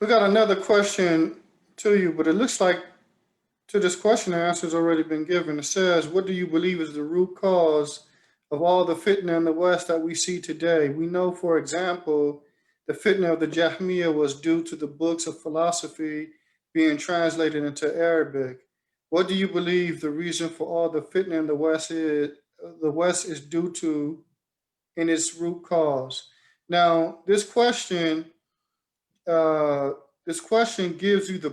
We got another question to you, but it looks like to this question, the answer has already been given. It says, what do you believe is the root cause of all the fitna in the West that we see today? We know, for example, the fitna of the Jahmiyyah was due to the books of philosophy being translated into Arabic. What do you believe the reason for all the fitna in the West is due to in its root cause? Now, uh, this question gives you the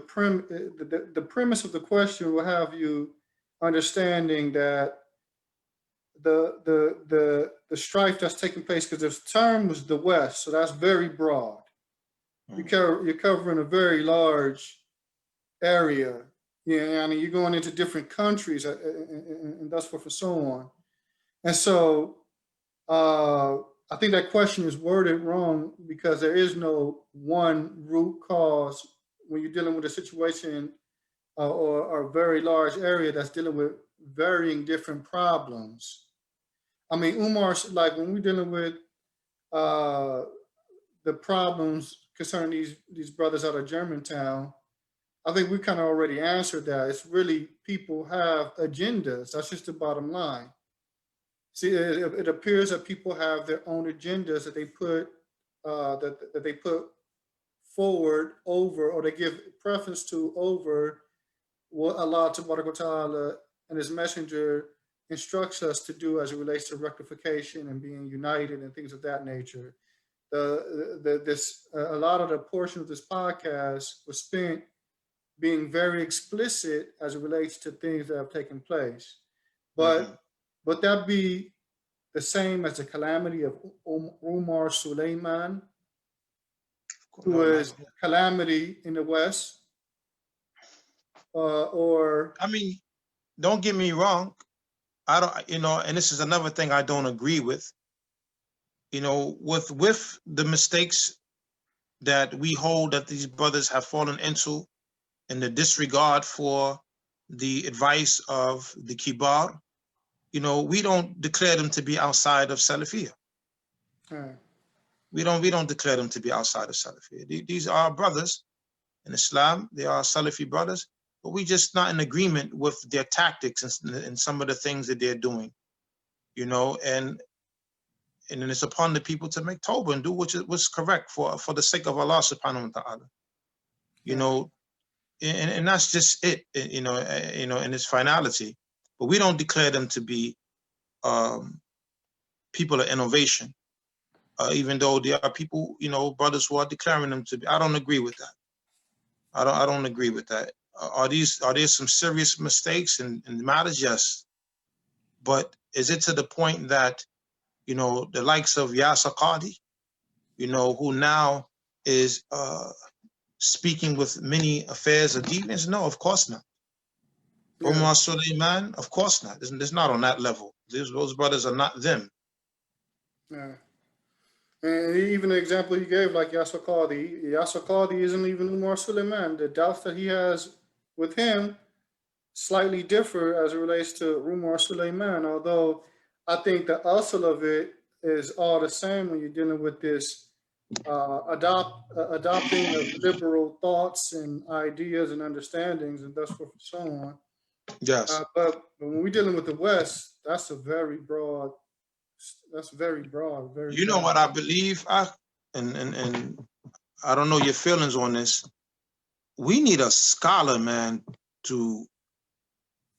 premise of the question will have you understanding that the strife that's taking place, because this term was the West, so that's very broad. You're covering a very large area. Yeah, I mean, you're going into different countries and thus forth and so on. And so uh, I think that question is worded wrong because there is no one root cause when you're dealing with a situation or a very large area that's dealing with varying different problems. I mean, Umar, like when we're dealing with uh, the problems concerning these brothers out of Germantown, I think we kind of already answered that. It's really people have agendas. That's just the bottom line. See, it appears that people have their own agendas that they put forward over, or they give preference to over what Allah Ta'ala and His Messenger instructs us to do as it relates to rectification and being united and things of that nature. A lot of the portion of this podcast was spent being very explicit as it relates to things that have taken place. Mm-hmm. But would that be the same as the calamity of Umar Suleiman, who No, not. is calamity in the West, or I mean, don't get me wrong. I don't, and this is another thing I don't agree with. With the mistakes that we hold that these brothers have fallen into, and the disregard for the advice of the Kibar, we don't declare them to be outside of Salafiyah. uh, We don't declare them to be outside of Salafiyah. These are our brothers in Islam. They are Salafi brothers, but we just not in agreement with their tactics and some of the things that they're doing, and then it's upon the people to make tawbah and do what's correct for the sake of Allah subhanahu wa ta'ala. And that's just it, in its finality. But we don't declare them to be people of innovation, even though there are people, brothers who are declaring them to be. I don't agree with that. I don't agree with that. Are there some serious mistakes and matters? Yes. But is it to the point that, the likes of Yasir Qadi, who now is speaking with many affairs of deviance? No, of course not. Umar Suleiman, of course not. It's not on that level. Those brothers are not them. Yeah. And even the example you gave, like Yasir Qadi isn't even Umar Suleiman. The doubts that he has with him slightly differ as it relates to Umar Suleiman, although I think the usle of it is all the same when you're dealing with this adopting of liberal thoughts and ideas and understandings and thus forth and so on. Yes. But when we're dealing with the West, that's very broad. That's very broad. Very You know broad. what I believe, and I don't know your feelings on this. We need a scholar, man, to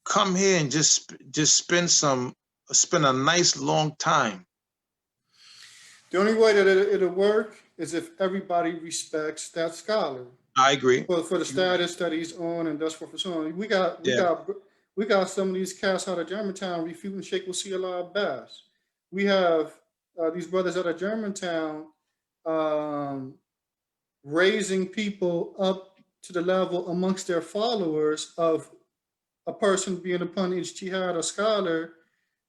come here and just spend a nice long time. The only way that it'll work is if everybody respects that scholar. I agree. For the status that he's on and thus forth and so on. We got some of these cats out of Germantown refuting Sheikh Wasi Allah Abbas. We have these brothers out of Germantown um, raising people up to the level amongst their followers of a person being upon ijtihad, a scholar.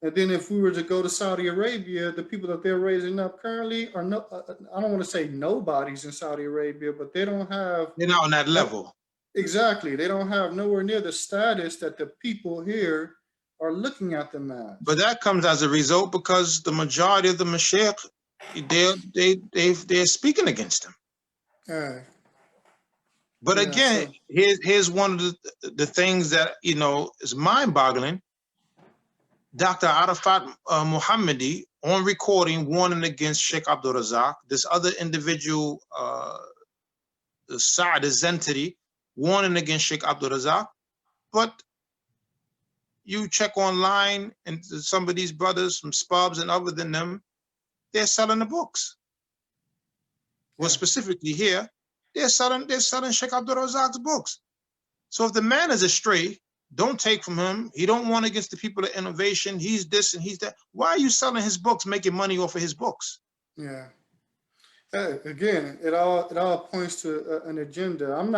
And then if we were to go to Saudi Arabia, the people that they're raising up currently are no, I don't want to say nobodies in Saudi Arabia, but they don't have. They're not on that level. Exactly. They don't have nowhere near the status that the people here are looking at them as. But that comes as a result because the majority of the mashaykh, they're speaking against them. But Yeah, again, so here's one of the things that, you know, is mind-boggling. Dr. Arafat Muhammadi on recording warning against Sheikh Abdul Razak. This other individual, Saad Disunity, warning against Sheikh Abdul Razak. But you check online and some of these brothers from Spubs and other than them, they're selling the books. Well, yeah. specifically here, they're selling Sheikh Abdul Razak's books. So if the man is astray, don't take from him. He don't want against the people of innovation. He's this and he's that. Why are you selling his books, making money off of his books? Yeah. Again, it all points to an agenda. I'm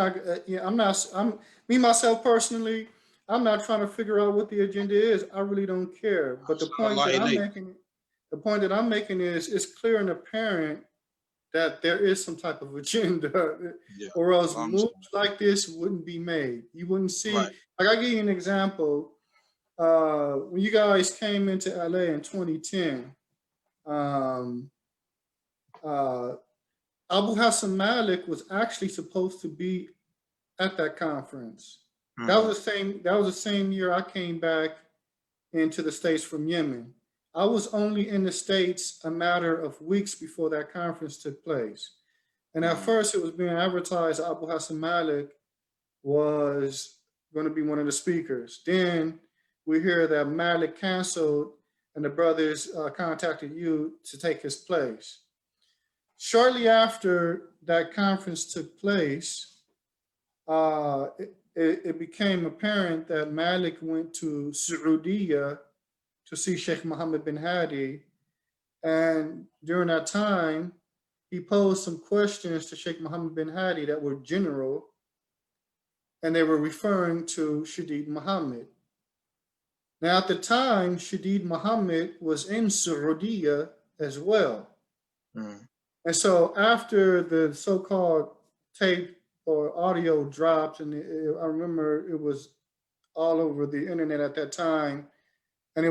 me myself personally. I'm not trying to figure out what the agenda is. I really don't care. But the point that I'm making is it's clear and apparent that there is some type of agenda, Yeah, or else I moves understand. like this wouldn't be made. You wouldn't see. Right. Like I give you an example. When you guys came into LA in 2010. Um, uh, Abu Hassan Malik was actually supposed to be at that conference. Mm-hmm. That was the same year I came back into the States from Yemen. I was only in the States a matter of weeks before that conference took place. And at Mm-hmm. first it was being advertised Abu Hassan Malik was going to be one of the speakers. Then we hear that Malik canceled and the brothers contacted you to take his place. Shortly after that conference took place, it became apparent that Malik went to Saudi to see Sheikh Mohammed bin Hadi. And during that time, he posed some questions to Sheikh Mohammed bin Hadi that were general, and they were referring to Shadid Muhammad. Now, at the time, Shadid Muhammad was in Saudi as well. Mm-hmm. And so after the so-called tape or audio dropped, and I remember it was all over the internet at that time, and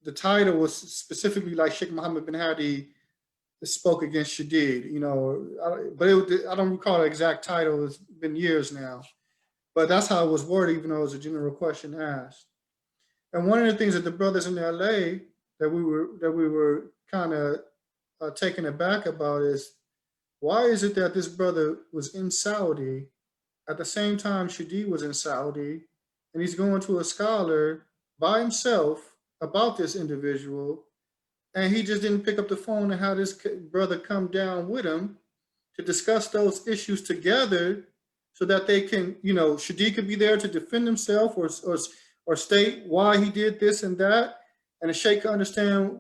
the title was specifically like Sheikh Mohammed bin Hadi spoke against Shadid, I don't recall the exact title. It's been years now, but that's how it was worded, even though it was a general question asked. And one of the things that the brothers in LA that we were kind of taken aback about is, why is it that this brother was in Saudi at the same time Shadi was in Saudi, and he's going to a scholar by himself about this individual, and he just didn't pick up the phone and have this brother come down with him to discuss those issues together, so that they can, Shadi could be there to defend himself or state why he did this and that, and the Sheikh could understand,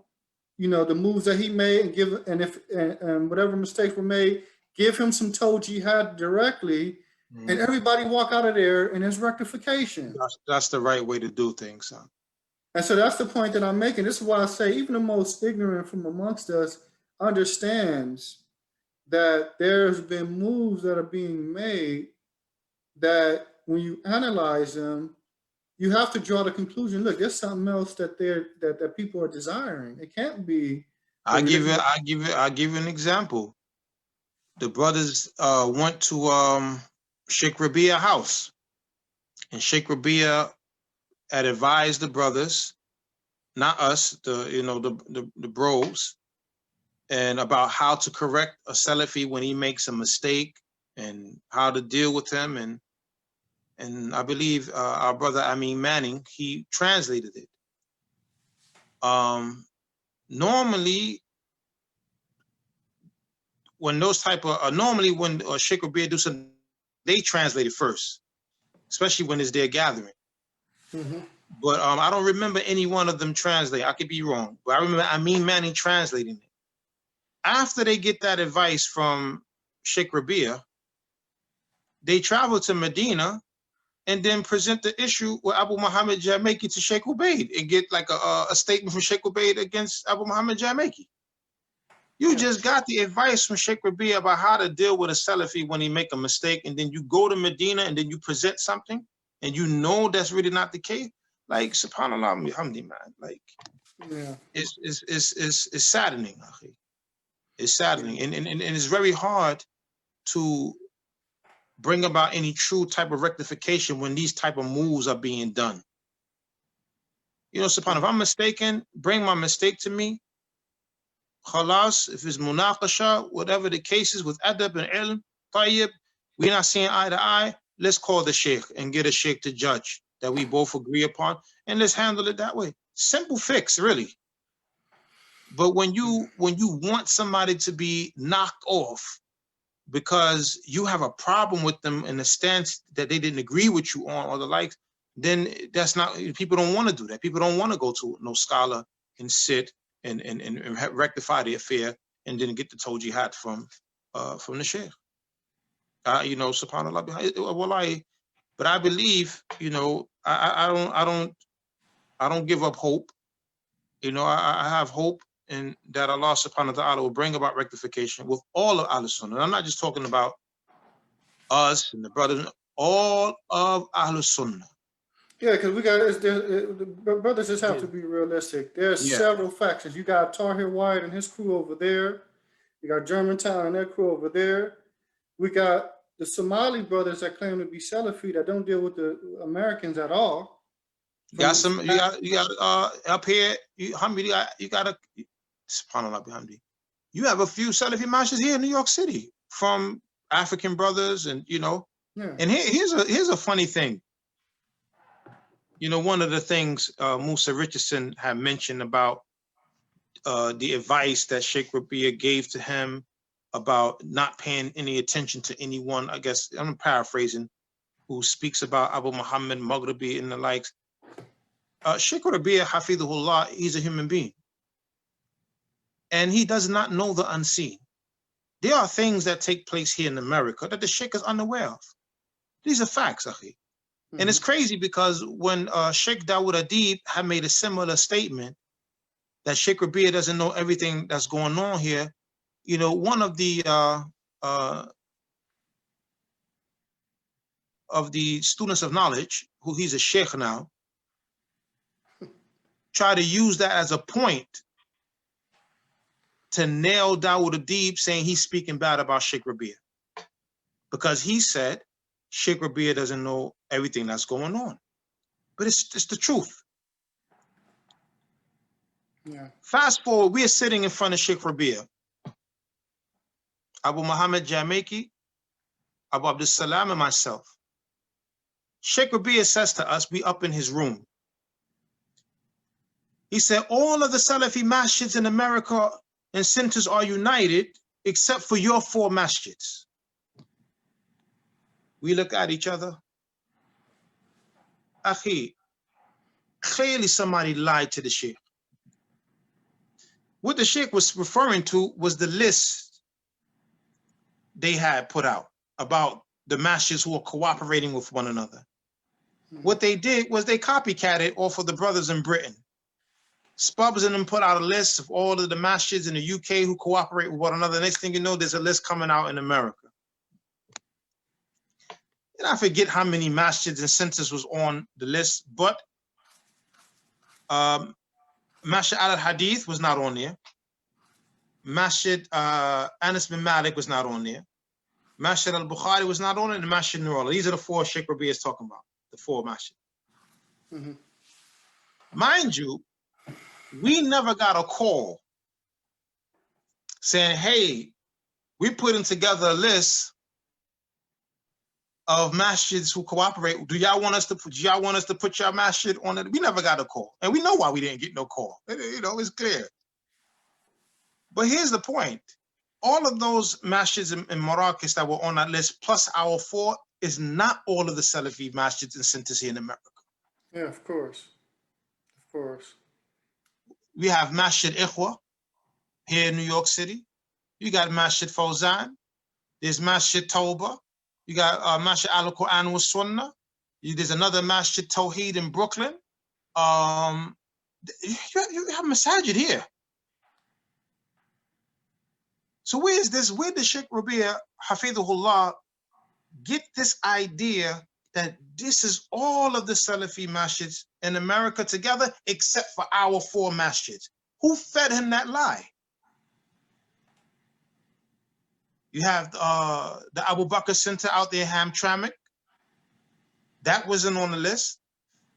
the moves that he made, and and whatever mistakes were made, give him some toe jihad directly, and Mm-hmm. everybody walk out of there and there's rectification. That's the right way to do things, son. And so that's the point that I'm making. This is why I say even the most ignorant from amongst us understands that there's been moves that are being made that when you analyze them, you have to draw the conclusion, look, there's something else that people are desiring. It can't be the religion. I give you an example. The brothers went to Sheikh Rabia house, and Sheikh Rabia had advised the brothers, not us, the bros, and about how to correct a Salafi when he makes a mistake and how to deal with him. And I believe our brother Amin Manning, he translated it. Normally, when those type of when Sheikh Rabia do something, they translate it first, especially when it's their gathering. Mm-hmm. But I don't remember any one of them translate. I could be wrong, but I remember Amin Manning translating it. After they get that advice from Sheikh Rabia, they travel to Medina and then present the issue with Abu Muhammad Jamaki to Sheikh Ubaid and get like a statement from Sheikh Ubaid against Abu Muhammad Jamaki. You just got the advice from Sheikh Rabia about how to deal with a Salafi when he make a mistake, and then you go to Medina and then you present something, and you know that's really not the case. Like, subhanallah, hamdi, man. Like, Yeah. it's saddening. It's Yeah. saddening, and it's very hard to bring about any true type of rectification when these type of moves are being done. You know, subhanAllah, if I'm mistaken, bring my mistake to me. Khalas, if it's munaqasha, whatever the case is with adab and ilm, tayyib, we're not seeing eye to eye, let's call the sheikh and get a sheikh to judge that we both agree upon, and let's handle it that way. Simple fix, really. But when you want somebody to be knocked off because you have a problem with them in the stance that they didn't agree with you on or the likes, then that's not, people don't want to do that. People don't want to go to no scholar and sit and rectify the affair and then get the tawjihat from the sheikh. You know, subhanAllah, wallahi, but I believe, you know, I don't give up hope. You know, I have hope in that Allah subhanahu wa ta'ala will bring about rectification with all of Ahlul Sunnah. And I'm not just talking about us and the brothers, all of Ahlul Sunnah. Yeah, because we got the brothers just have to be realistic. There's several factions. You got Tahir White and his crew over there. You got Germantown and their crew over there. We got the Somali brothers that claim to be Salafi that don't deal with the Americans at all. You got up here, you got a subhanAllah bihamdi. You have a few Salafi mashas here in New York City from African brothers, and you know, and here's a funny thing. You know, one of the things Musa Richardson had mentioned about the advice that Sheikh Rabia gave to him about not paying any attention to anyone, I guess I'm paraphrasing, who speaks about Abu Muhammad Maghribi and the likes. Sheikh Rabia Hafidhullah, he's a human being. And he does not know the unseen. There are things that take place here in America that the Sheikh is unaware of. These are facts, Akhi. And it's crazy because when Sheikh Dawood Adib had made a similar statement that Sheikh Rabia doesn't know everything that's going on here, you know, one of the students of knowledge, who he's a sheikh now, try to use that as a point to nail Dawood Adib, saying he's speaking bad about Sheikh Rabia. Because he said Sheikh Rabia doesn't know everything that's going on. But it's the truth. Yeah. Fast forward, we are sitting in front of Sheikh Rabia. Abu Muhammad Jamaica, Abu Abdus Salam, and myself. Sheikh Rabia says to us, we up in his room. He said, all of the Salafi masjids in America and centers are united except for your 4 masjids. We look at each other. Akhi, clearly somebody lied to the Sheikh. What the Sheikh was referring to was the list they had put out about the masjids who are cooperating with one another. What they did was they copycatted off of the brothers in Britain. Spubs and them put out a list of all of the masjids in the UK who cooperate with one another. Next thing you know, there's a list coming out in America. And I forget how many masjids and centers was on the list, but Masjid al-Hadith was not on there. Masjid Anas bin Malik was not on there. Masjid al-Bukhari was not on it, and Masjid Nur Allah. These are the 4 Sheikh Rabia is talking about, the 4 masjid. Mind you, we never got a call saying, hey, we're putting together a list of masjids who cooperate. Do y'all want us to put your masjid on it? We never got a call. And we know why we didn't get no call. You know, it's clear. But here's the point. All of those masjids in Marrakech that were on that list, plus our 4, is not all of the Salafi masjids and centers here in America. Yeah, of course. Of course. We have Masjid Ikhwa here in New York City. You got Masjid Fawzan. There's Masjid Tawbah. You got Masjid Al-Quran wa Sunnah. There's another Masjid Tawheed in Brooklyn. You have Masajid here. So where did Sheikh Rabia Hafidhullah get this idea that this is all of the Salafi masjids in America together except for our 4 masjids? Who fed him that lie? You have the Abu Bakr Center out there in Hamtramck. That wasn't on the list.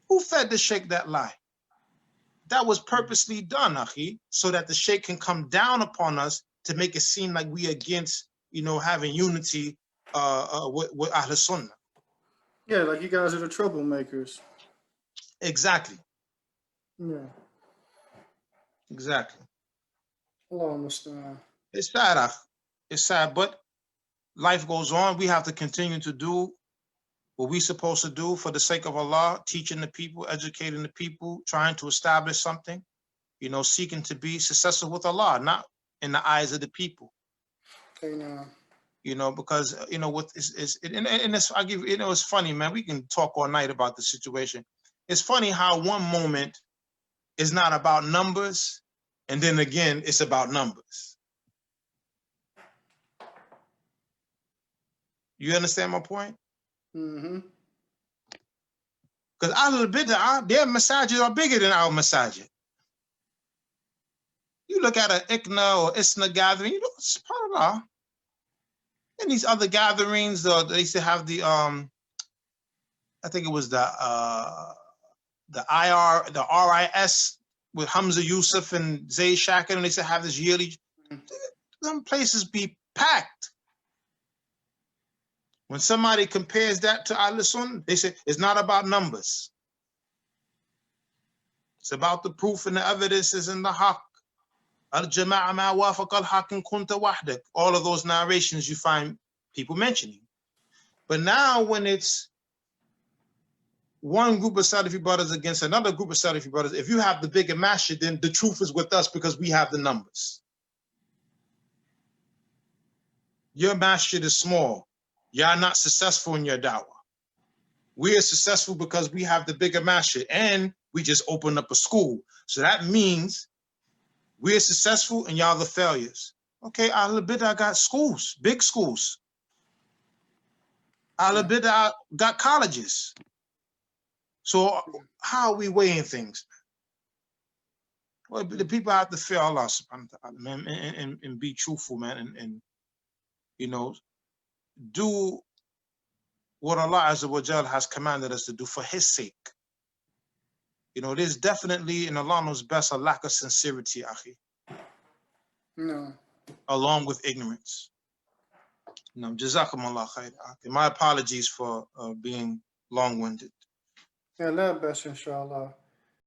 Who fed the sheikh that lie? That was purposely done, Akhi, so that the sheikh can come down upon us to make it seem like we against, having unity with Ahl Sunnah. Yeah, like you guys are the troublemakers. Exactly. Yeah. Exactly. Allah understand. It's sad, Akh. It's sad, but life goes on. We have to continue to do what we're supposed to do for the sake of Allah, teaching the people, educating the people, trying to establish something, seeking to be successful with Allah, not in the eyes of the people. Okay, now. Because what is and it's I give it's funny, man. We can talk all night about the situation. It's funny how one moment is not about numbers, and then again it's about numbers. You understand my point? Mm-hmm. Because Ahlul Bid'ah, their masajid are bigger than our masajid. You look at an Ikna or Isna gathering, subhanAllah. And these other gatherings, they used to have the I think it was the RIS with Hamza Yusuf and Zayd Shakir, and they used to have this yearly. Them places be packed. When somebody compares that to Ahl Sunnah, they say it's not about numbers. It's about the proof and the evidences in the haqq. Al-jama'a ma wafaq al-haqq in kunta wahdak. All of those narrations you find people mentioning. But now when it's one group of Salafi brothers against another group of Salafi brothers, if you have the bigger masjid, then the truth is with us because we have the numbers. Your masjid is small. Y'all not successful in your da'wah. We are successful because we have the bigger masjid and we just opened up a school. So that means we're successful and y'all the failures. Okay, Ahl Bid'ah got schools, big schools. Ahl Bid'ah got colleges. So how are we weighing things? Well, the people have to fear Allah subhanahu wa ta'ala, man, and be truthful, man, and do what Allah Azza wa Jal has commanded us to do for His sake. There's definitely, in Allah knows best, a lack of sincerity, Akhi. No. Along with ignorance. Jazakumullah khair. My apologies for being long-winded. Yeah, love best, inshallah.